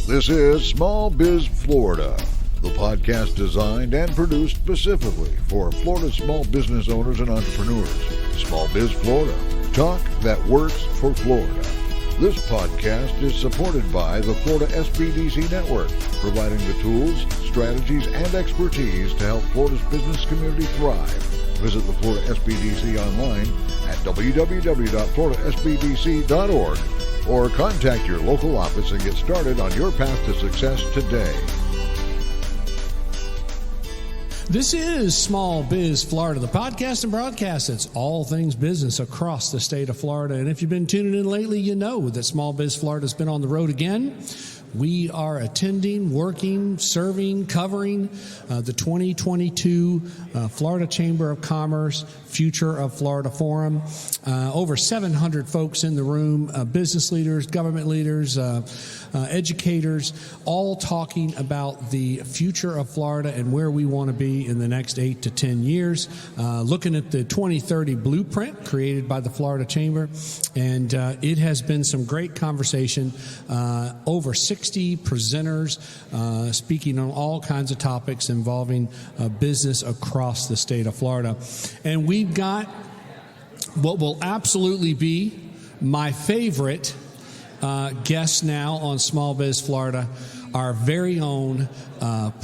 This is Small Biz Florida, the podcast designed and produced specifically for Florida small business owners and entrepreneurs. Small Biz Florida, talk that works for Florida. This podcast is supported by the Florida SBDC Network, providing the tools, strategies, and expertise to help Florida's business community thrive. Visit the Florida SBDC online at www.floridasbdc.org or contact your local office and get started on your path to success today. This is Small Biz Florida, the podcast and broadcast that's all things business across the state of Florida. And if you've been tuning in lately, you know that Small Biz Florida has been on the road again. We are attending, working, serving, covering the 2022 Florida Chamber of Commerce Future of Florida Forum. Over 700 folks in the room, business leaders, government leaders, educators, all talking about the future of Florida and where we want to be in the next 8 to 10 years. Looking at the 2030 blueprint created by the Florida Chamber. And it has been some great conversation. Over 60 presenters speaking on all kinds of topics involving business across the state of Florida. And we've got what will absolutely be my favorite guest now on Small Biz Florida, our very own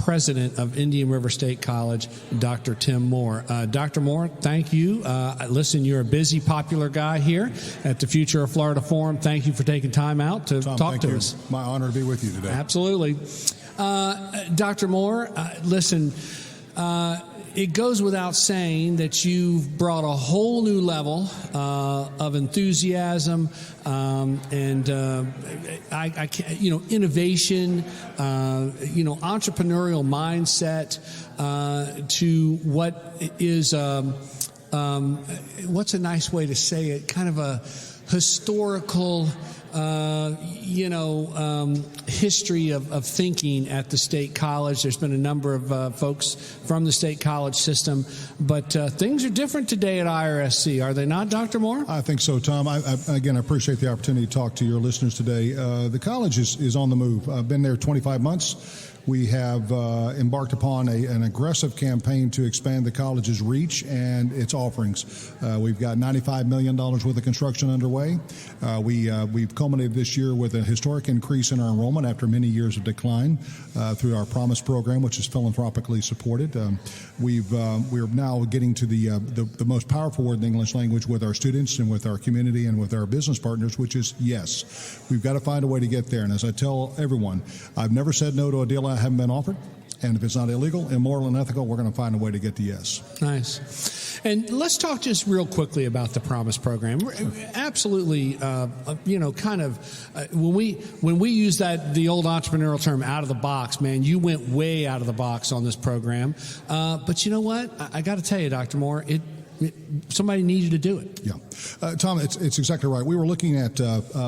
president of Indian River State College, Dr. Tim Moore. Dr. Moore, thank you. Listen, you're a busy, popular guy here at the Future of Florida Forum. Thank you for taking time out to talk to us. My honor to be with you today. Absolutely. Dr. Moore, listen, it goes without saying that you've brought a whole new level of enthusiasm and I innovation, entrepreneurial mindset to what is what's a nice way to say it? Kind of a historical history of thinking at the State College. There's been a number of folks from the State College system, but things are different today at IRSC, are they not, Dr. Moore? I think so, Tom. I appreciate the opportunity to talk to your listeners today. The college is on the move. I've been there 25 months. We have embarked upon an aggressive campaign to expand the college's reach and its offerings. We've got $95 million worth of construction underway. We've culminated this year with a historic increase in our enrollment after many years of decline through our Promise program, which is philanthropically supported. We're now getting to the most powerful word in the English language with our students and with our community and with our business partners, which is yes. We've got to find a way to get there. And as I tell everyone, I've never said no to a deal I haven't been offered. And if it's not illegal, immoral, and ethical, we're going to find a way to get to yes. Nice. And let's talk just real quickly about the Promise program. Absolutely, when we use the old entrepreneurial term, out of the box, man, you went way out of the box on this program. But you know what? I got to tell you, Dr. Moore, somebody needed to do it. Yeah. Tom, it's exactly right. We were looking at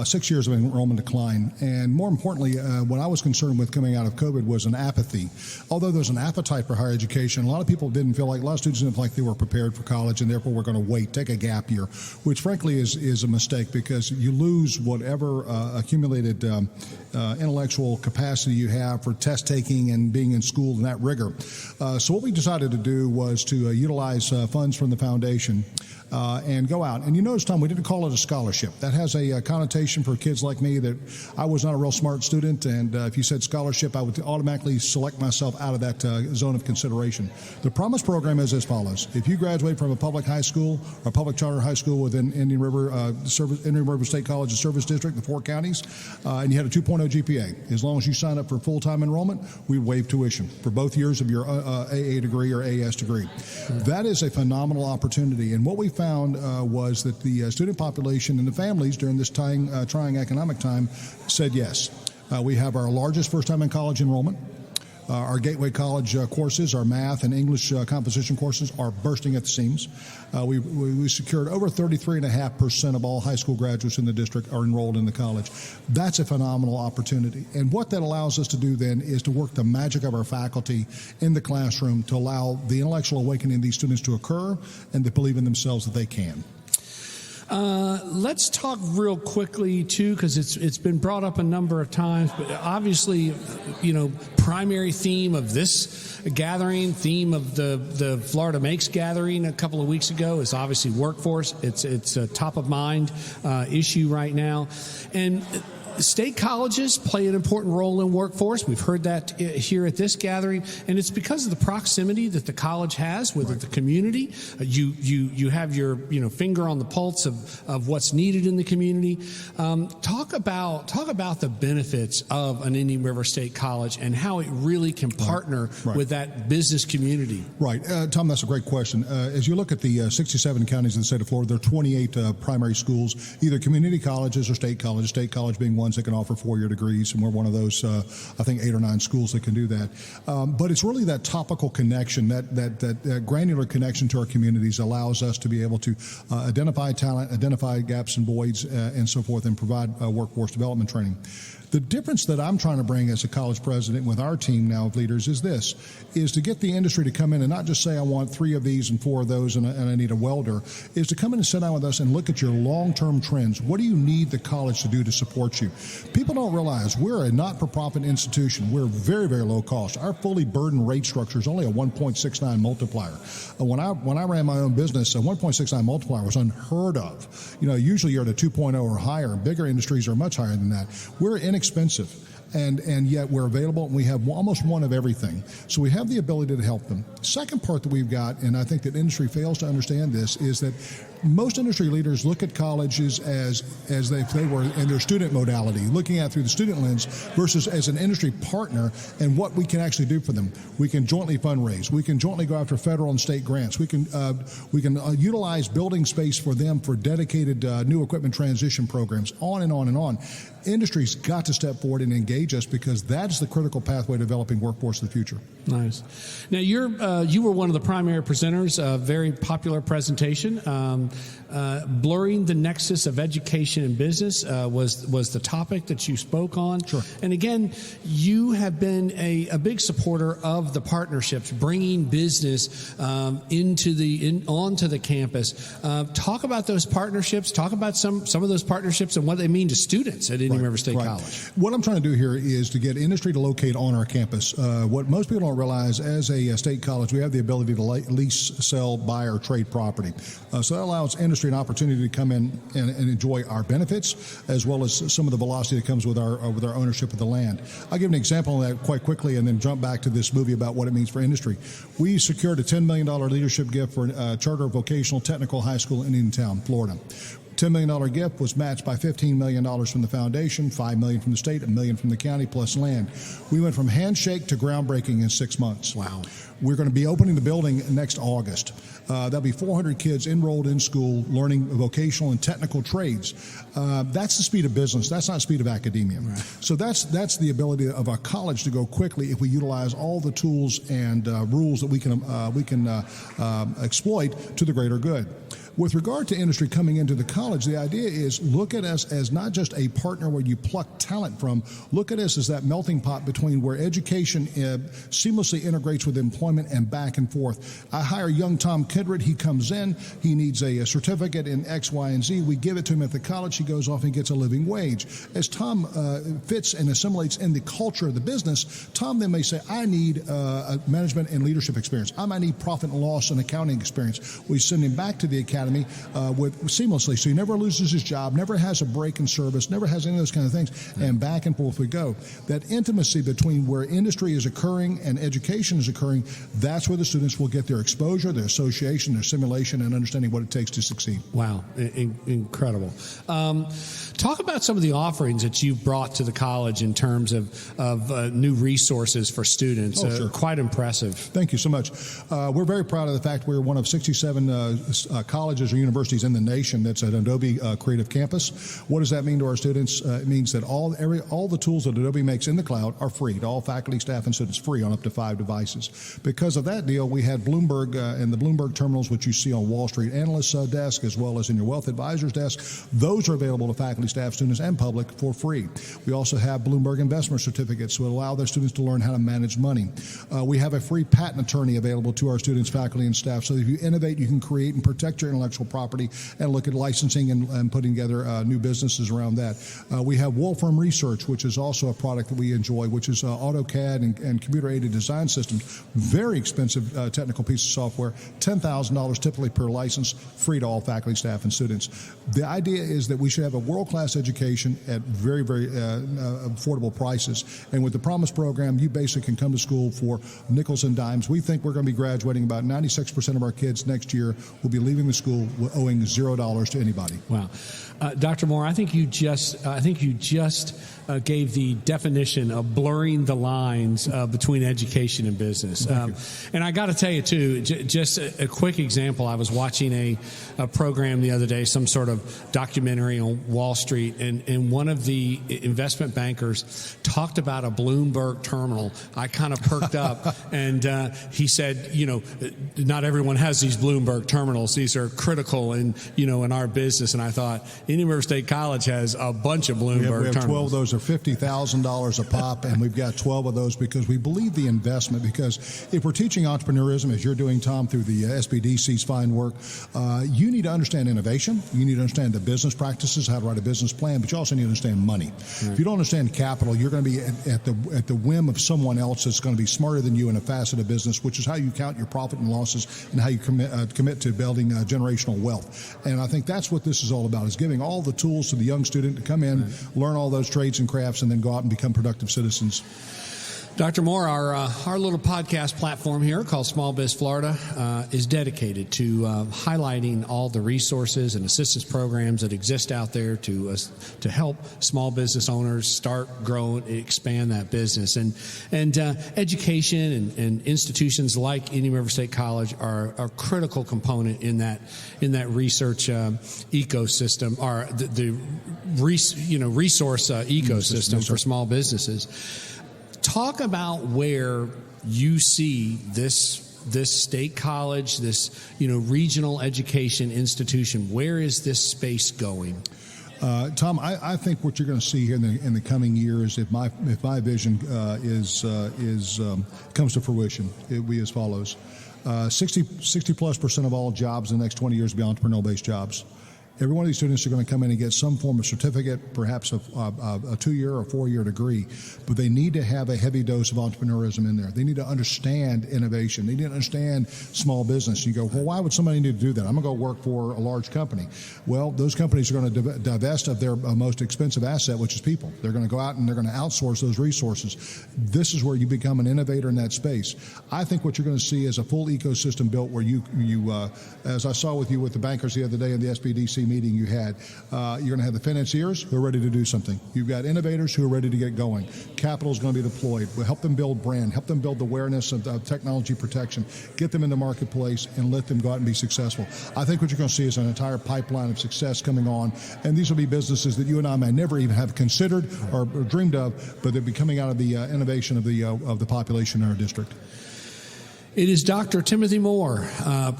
6 years of enrollment decline, and more importantly, what I was concerned with coming out of COVID was an apathy. Although there's an appetite for higher education, a lot of people a lot of students didn't feel like they were prepared for college, and therefore we're going to wait, take a gap year, which frankly is a mistake because you lose whatever accumulated intellectual capacity you have for test taking and being in school and that rigor. So what we decided to do was to utilize funds from the foundation and go out. And you notice, Tom, we didn't call it a scholarship. That has a connotation for kids like me that I was not a real smart student, and if you said scholarship, I would automatically select myself out of that zone of consideration. The Promise program is as follows. If you graduate from a public high school or public charter high school within Indian River State College and Service District, the 4 counties, and you had a 2.0 GPA, as long as you sign up for full-time enrollment, we waive tuition for both years of your AA degree or AS degree. That is a phenomenal opportunity, and what we found was that the student population and the families during this trying economic time said yes. We have our largest first-time in college enrollment. Our Gateway College courses, our math and English composition courses are bursting at the seams. We secured over 33.5% of all high school graduates in the district are enrolled in the college. That's a phenomenal opportunity. And what that allows us to do then is to work the magic of our faculty in the classroom to allow the intellectual awakening of these students to occur and to believe in themselves that they can. Let's talk real quickly, too, because it's been brought up a number of times. But obviously, primary theme of this gathering, theme of the Florida Makes gathering a couple of weeks ago is obviously workforce. It's a top-of-mind issue right now. And state colleges play an important role in workforce. We've heard that here at this gathering, and it's because of the proximity that the college has with the community. You have your finger on the pulse of what's needed in the community. Talk about the benefits of an Indian River State College and how it really can partner with that business community. Right, Tom, that's a great question. As you look at the 67 counties in the state of Florida, there are 28 primary schools, either community colleges or state colleges. State college being ones that can offer 4-year degrees, and we're one of those, I think, 8 or 9 schools that can do that. But it's really that topical connection, that granular connection to our communities allows us to be able to identify talent, identify gaps and voids, and so forth, and provide workforce development training. The difference that I'm trying to bring as a college president with our team now of leaders is to get the industry to come in and not just say I want 3 of these and 4 of those and I need a welder, is to come in and sit down with us and look at your long-term trends. What do you need the college to do to support you? People don't realize we're a not-for-profit institution. We're very, very low cost. Our fully burdened rate structure is only a 1.69 multiplier. When I ran my own business, a 1.69 multiplier was unheard of. Usually you're at a 2.0 or higher. Bigger industries are much higher than that. We're inexpensive. And yet we're available, and we have almost one of everything. So we have the ability to help them. Second part that we've got, and I think that industry fails to understand this, is that most industry leaders look at colleges as if they were in their student modality, looking at through the student lens, versus as an industry partner and what we can actually do for them. We can jointly fundraise. We can jointly go after federal and state grants. We can utilize building space for them for dedicated new equipment transition programs, on and on and on. Industry's got to step forward and engage us, because that's the critical pathway to developing workforce of the future. Nice. Now, you were one of the primary presenters, a very popular presentation. Blurring the nexus of education and business was the topic that you spoke on. Sure. And again, you have been a big supporter of the partnerships, bringing business onto the campus. Talk about those partnerships. Talk about some of those partnerships and what they mean to students at Indian River State College. What I'm trying to do here is to get industry to locate on our campus. What most people don't realize, as a state college, we have the ability to lease, sell, buy, or trade property. So that allows industry an opportunity to come in and enjoy our benefits, as well as some of the velocity that comes with our ownership of the land. I'll give an example of that quite quickly and then jump back to this movie about what it means for industry. We secured a $10 million leadership gift for a charter vocational technical high school in Indiantown, Florida. $10 million gift was matched by $15 million from the foundation, $5 million from the state, $1 million from the county, plus land. We went from handshake to groundbreaking in 6 months. Wow. We're going to be opening the building next August. There'll be 400 kids enrolled in school learning vocational and technical trades. That's the speed of business. That's not the speed of academia. Right. So that's the ability of a college to go quickly if we utilize all the tools and rules that we can exploit to the greater good. With regard to industry coming into the college, the idea is look at us as not just a partner where you pluck talent from. Look at us as that melting pot between where education seamlessly integrates with employment and back and forth. I hire young Tom Kindred. He comes in. He needs a certificate in X, Y, and Z. We give it to him at the college. He goes off and gets a living wage. As Tom fits and assimilates in the culture of the business, Tom then may say, I need a management and leadership experience. I might need profit and loss and accounting experience. We send him back to the academy seamlessly, so he never loses his job, never has a break in service, never has any of those kind of things, and back and forth we go. That intimacy between where industry is occurring and education is occurring, that's where the students will get their exposure, their association, their simulation, and understanding what it takes to succeed. Wow, incredible. Talk about some of the offerings that you've brought to the college in terms of new resources for students. Sure. Quite impressive. Thank you so much. We're very proud of the fact we're one of 67 colleges or universities in the nation that's an Adobe Creative Campus. What does that mean to our students? It means that all the tools that Adobe makes in the cloud are free to all faculty, staff, and students, free on up to 5 devices. Because of that deal, we had Bloomberg and the Bloomberg terminals, which you see on Wall Street analysts' desk, as well as in your wealth advisors' desk. Those are available to faculty, staff, students, and public for free. We also have Bloomberg investment certificates to allow their students to learn how to manage money. We have a free patent attorney available to our students, faculty, and staff, so that if you innovate, you can create and protect your intellectual intellectual property and look at licensing and putting together new businesses around that. We have Wolfram Research, which is also a product that we enjoy, which is AutoCAD and computer-aided design systems. Very expensive technical piece of software, $10,000 typically per license, free to all faculty, staff, and students. The idea is that we should have a world-class education at very, very affordable prices. And with the Promise program, you basically can come to school for nickels and dimes. We think we're going to be graduating about 96% of our kids next year will be leaving the school owing $0 to anybody. Wow. Dr. Moore, I think you just gave the definition of blurring the lines between education and business. And I got to tell you, too, just a quick example. I was watching a program the other day, some sort of documentary on Wall Street, and one of the investment bankers talked about a Bloomberg terminal. I kind of perked up, and he said, not everyone has these Bloomberg terminals. These are critical in our business. And I thought, Indian River State College has a bunch of Bloomberg we have terminals. 12 of those are $50,000 a pop, and we've got 12 of those because we believe the investment. Because if we're teaching entrepreneurism, as you're doing, Tom, through the SBDC's fine work, you need to understand innovation. You need to understand the business practices, how to write a business plan, but you also need to understand money. Right. If you don't understand capital, you're going to be at the whim of someone else that's going to be smarter than you in a facet of business, which is how you count your profit and losses and how you commit to building generational wealth. And I think that's what this is all about, is giving all the tools to the young student to come in, learn all those trades and crafts, and then go out and become productive citizens. Dr. Moore, our little podcast platform here called Small Biz Florida is dedicated to highlighting all the resources and assistance programs that exist out there to help small business owners start, grow, and expand that business. And education and institutions like Indian River State College are a critical component in that research ecosystem, or the resource ecosystem for small businesses. Talk about where you see this state college, this regional education institution. Where is this space going? Tom, I think what you're going to see here in the coming years, if my vision comes to fruition, it will be as follows: 60+% of all jobs in the next 20 years will be entrepreneurial-based jobs. Every one of these students are going to come in and get some form of certificate, perhaps a 2-year or 4-year degree, but they need to have a heavy dose of entrepreneurism in there. They need to understand innovation. They need to understand small business. You go, well, why would somebody need to do that? I'm going to go work for a large company. Well, those companies are going to divest of their most expensive asset, which is people. They're going to go out and they're going to outsource those resources. This is where you become an innovator in that space. I think what you're going to see is a full ecosystem built where you as I saw with you with the bankers the other day in the SBDC meeting you had, you're going to have the financiers who are ready to do something. You've got innovators who are ready to get going. Capital is going to be deployed. We'll help them build brand, help them build awareness of technology protection, get them in the marketplace, and let them go out and be successful. I think what you're going to see is an entire pipeline of success coming on, and these will be businesses that you and I may never even have considered or dreamed of, but they'll be coming out of the innovation of the population in our district. It is Dr. Timothy Moore,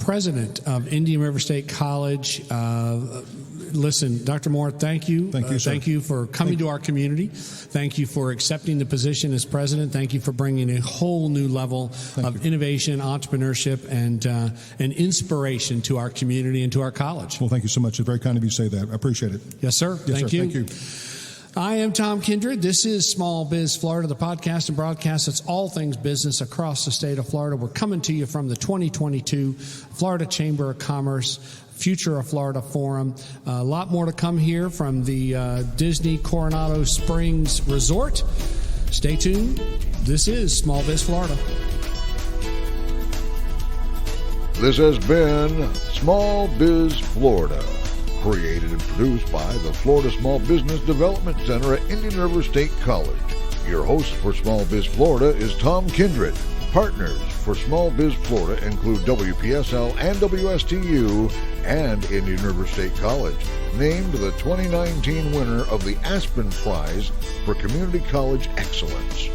president of Indian River State College. Listen, Dr. Moore, thank you. Thank you, sir. Thank you for coming to our community. Thank you for accepting the position as president. Thank you for bringing a whole new level of innovation, entrepreneurship, and inspiration to our community and to our college. Well, thank you so much. It's very kind of you to say that. I appreciate it. Yes, sir. Yes, thank sir. you. Thank you. I am Tom Kindred. This is Small Biz Florida, the podcast and broadcast that's all things business across the state of Florida. We're coming to you from the 2022 Florida Chamber of Commerce Future of Florida Forum. A lot more to come here from the Disney Coronado Springs Resort. Stay tuned. This is Small Biz Florida. This has been Small Biz Florida, created and produced by the Florida Small Business Development Center at Indian River State College. Your host for Small Biz Florida is Tom Kindred. Partners for Small Biz Florida include WPSL and WSTU and Indian River State College, named the 2019 winner of the Aspen Prize for Community College Excellence.